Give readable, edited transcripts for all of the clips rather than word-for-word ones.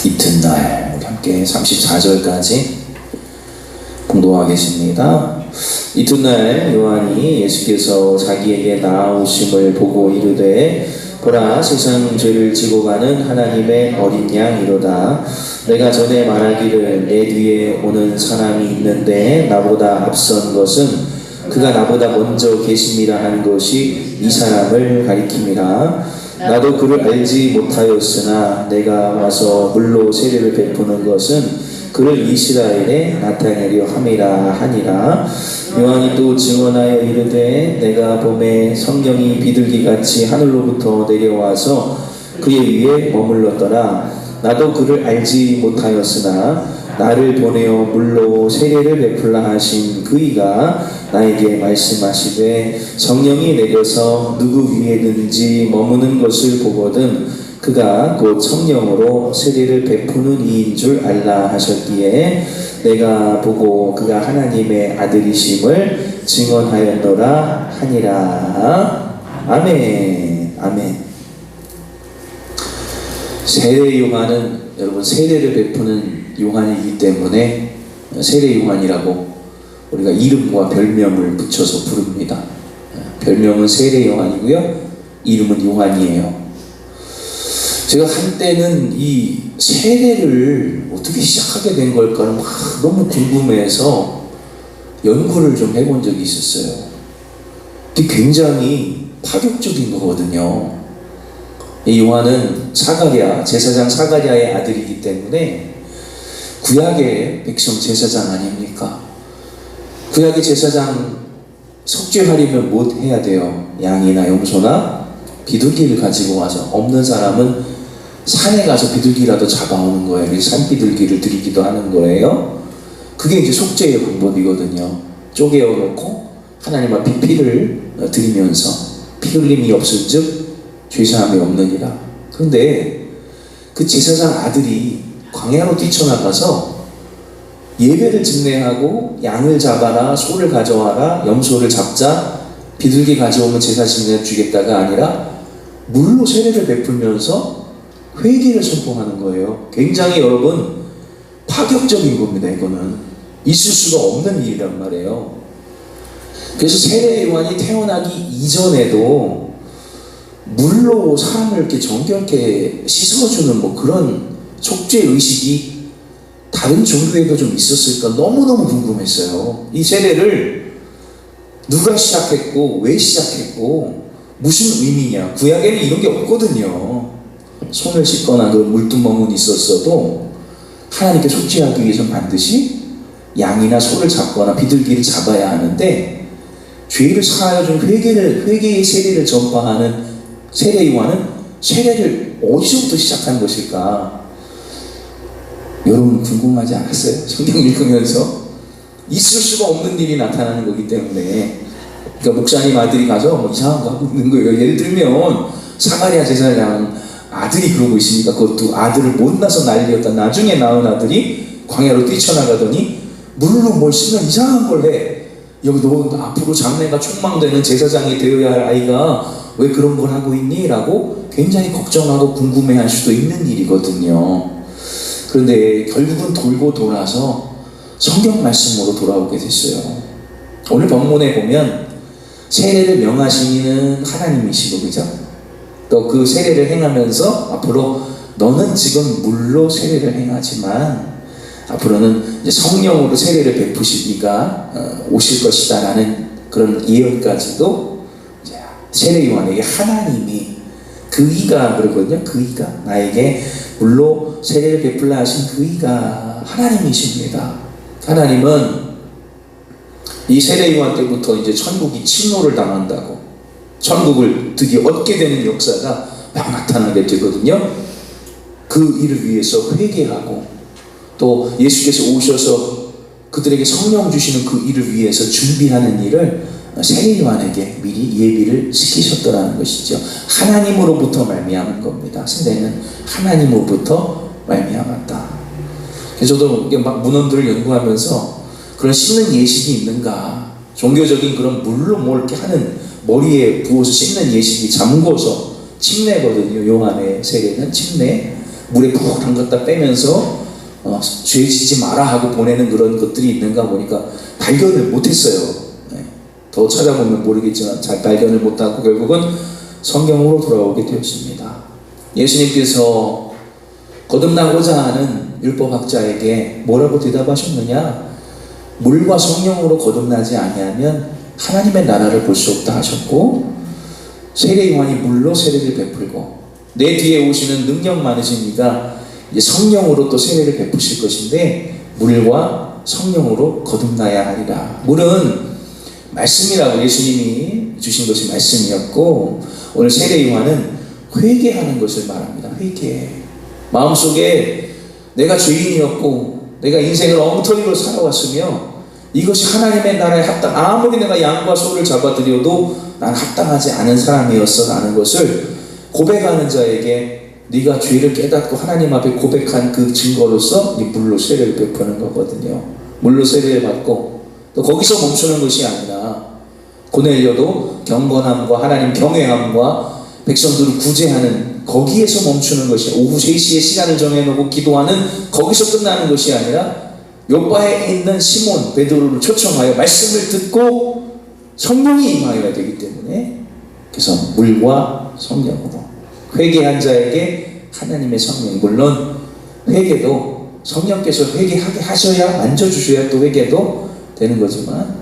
이튿날 우리 함께 34절까지 봉독하겠습니다. 이튿날 요한이 예수께서 자기에게 나아오심을 보고 이르되 보라, 세상 죄를 지고 가는 하나님의 어린 양이로다. 내가 전에 말하기를 내 뒤에 오는 사람이 있는데 나보다 앞선 것은 그가 나보다 먼저 계심이라 한 것이 이 사람을 가리킴이라. 나도 그를 알지 못하였으나 내가 와서 물로 세례를 베푸는 것은 그를 이스라엘에 나타내려 함이라 하니라. 요한이 또 증언하여 이르되 내가 봄에 성령이 비둘기같이 하늘로부터 내려와서 그의 위에 머물렀더라. 나도 그를 알지 못하였으나 나를 보내어 물로 세례를 베풀라 하신 그이가 나에게 말씀하시되 성령이 내려서 누구 위에든지 머무는 것을 보거든 그가 곧 성령으로 세례를 베푸는 이인 줄 알라 하셨기에 내가 보고 그가 하나님의 아들이심을 증언하였노라 하니라. 아멘. 아멘. 세례 요한은 여러분 세례를 베푸는 요한이기 때문에 세례 요한이라고 우리가 이름과 별명을 붙여서 부릅니다. 별명은 세례 요한이고요, 이름은 요한이에요. 제가 한때는 이 세례를 어떻게 시작하게 된 걸까는 너무 궁금해서 연구를 좀 해본 적이 있었어요. 근데 굉장히 파격적인 거거든요. 이 요한은 사가랴, 제사장 사가랴의 아들이기 때문에 구약의 백성 제사장 아닙니까? 구약의 제사장 속죄하려면 뭐 해야 돼요? 양이나 염소나 비둘기를 가지고 와서, 없는 사람은 산에 가서 비둘기라도 잡아오는 거예요. 그래서 산비둘기를 드리기도 하는 거예요. 그게 이제 속죄의 방법이거든요. 쪼개어 놓고 하나님 앞에 피를 드리면서 피 흘림이 없을 즉 죄사함이 없느니라. 그런데 그 제사장 아들이 광야로 뛰쳐나가서 예배를 집례하고 양을 잡아라, 소를 가져와라, 염소를 잡자, 비둘기 가져오면 제사 지내 주겠다가 아니라 물로 세례를 베풀면서 회개를 선포하는 거예요. 굉장히 여러분 파격적인 겁니다. 이거는 있을 수가 없는 일이란 말이에요. 그래서 세례 요한이 태어나기 이전에도 물로 사람을 이렇게 정결케 씻어주는 뭐 그런 속죄 의식이 다른 종교에도 좀 있었을까 너무너무 궁금했어요. 이 세례를 누가 시작했고 왜 시작했고 무슨 의미냐. 구약에는 이런 게 없거든요. 손을 씻거나 그 물두멍은 있었어도 하나님께 속죄하기 위해서 반드시 양이나 소를 잡거나 비둘기를 잡아야 하는데, 죄를 사하여 준 회개의 세례를 전파하는 세례 요한은 세례를 어디서부터 시작한 것일까? 여러분 궁금하지 않았어요? 성경 읽으면서 있을 수가 없는 일이 나타나는 거기 때문에. 그러니까 목사님 아들이 가서 뭐 이상한 거 하고 있는 거예요. 예를 들면 사가랴 제사장 아들이 그러고 있으니까 그것도 아들을 못 낳아서 난리였다. 나중에 낳은 아들이 광야로 뛰쳐나가더니 물로 뭘 쓰면 이상한 걸 해. 여기 너 앞으로 장래가 촉망되는 제사장이 되어야 할 아이가 왜 그런 걸 하고 있니? 라고 굉장히 걱정하고 궁금해할 수도 있는 일이거든요. 그런데 결국은 돌고 돌아서 성경 말씀으로 돌아오게 됐어요. 오늘 본문에 보면 세례를 명하신 이는 하나님이시고, 그죠? 또 그 세례를 행하면서 앞으로 너는 지금 물로 세례를 행하지만 앞으로는 이제 성령으로 세례를 베푸실 이가 오실 것이다 라는 그런 예언까지도 세례 요한에게 하나님이, 그이가 그러거든요. 그이가 나에게 물로 세례를 베풀라 하신 그이가 하나님이십니다. 하나님은 이 세례 요한 때부터 이제 천국이 침노를 당한다고, 천국을 드디어 얻게 되는 역사가 막 나타나게 되거든요. 그 일을 위해서 회개하고 또 예수께서 오셔서 그들에게 성령 주시는 그 일을 위해서 준비하는 일을 세례 요한에게 미리 예비를 시키셨더라는 것이죠. 하나님으로부터 말미암은 겁니다. 세례는 하나님으로부터 말미암았다. 그래서 저도 막 문헌들을 연구하면서 그런 씻는 예식이 있는가, 종교적인 그런 물로 뭐 이렇게 하는, 머리에 부어서 씻는 예식이 잠궈서 침례거든요. 요한의 세례는 침례. 물에 푹 담갔다 빼면서 죄 지지 마라 하고 보내는 그런 것들이 있는가 보니까 발견을 못했어요. 더 찾아보면 모르겠지만 잘 발견을 못하고 결국은 성경으로 돌아오게 되었습니다. 예수님께서 거듭나고자 하는 율법학자에게 뭐라고 대답하셨느냐? 물과 성령으로 거듭나지 아니하면 하나님의 나라를 볼 수 없다 하셨고, 세례 요한이 물로 세례를 베풀고 내 뒤에 오시는 능력 많으신 이가 이제 성령으로 또 세례를 베푸실 것인데 물과 성령으로 거듭나야 하리라. 물은 말씀이라고 예수님이 주신 것이 말씀이었고, 오늘 세례 요한은 회개하는 것을 말합니다. 회개. 마음속에 내가 죄인이었고 내가 인생을 엉터리로 살아왔으며 이것이 하나님의 나라에 아무리 내가 양과 소를 잡아들여도 난 합당하지 않은 사람이었어 라는 것을 고백하는 자에게 네가 죄를 깨닫고 하나님 앞에 고백한 그 증거로서 이 물로 세례를 베푸는 거거든요. 물로 세례를 받고 또 거기서 멈추는 것이 아니라 고넬료도 경건함과 하나님 경외함과 백성들을 구제하는 거기에서 멈추는 것이, 오후 3시에 시간을 정해놓고 기도하는 거기서 끝나는 것이 아니라 요바에 있는 시몬 베드로를 초청하여 말씀을 듣고 성령이 임하여야 되기 때문에, 그래서 물과 성령으로 회개한 자에게 하나님의 성령, 물론 회개도 성령께서 회개하게 하셔야, 만져주셔야 또 회개도 되는 거지만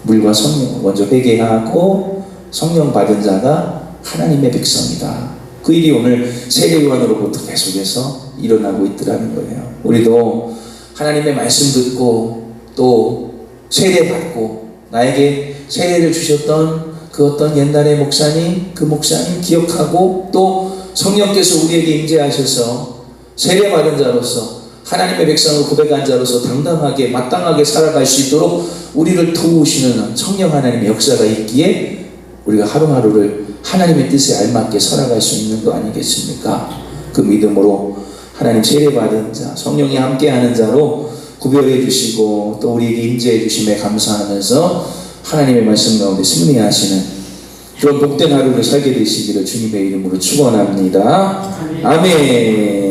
물과 성령 먼저 회개하고 성령 받은 자가 하나님의 백성이다. 그 일이 오늘 세례 요한으로부터 계속해서 일어나고 있더라는 거예요. 우리도 하나님의 말씀 듣고 또 세례 받고 나에게 세례를 주셨던 그 어떤 옛날의 목사님, 그 목사님 기억하고 또 성령께서 우리에게 임재하셔서 세례 받은 자로서 하나님의 백성을 고백한 자로서 당당하게 마땅하게 살아갈 수 있도록 우리를 도우시는 성령 하나님의 역사가 있기에 우리가 하루하루를 하나님의 뜻에 알맞게 살아갈 수 있는 거 아니겠습니까? 그 믿음으로 하나님 세례받은 자, 성령이 함께하는 자로 구별해 주시고 또 우리에게 임재해 주심에 감사하면서 하나님의 말씀 가운데 승리하시는 그런 복된 하루를 살게 되시기를 주님의 이름으로 축원합니다. 아멘.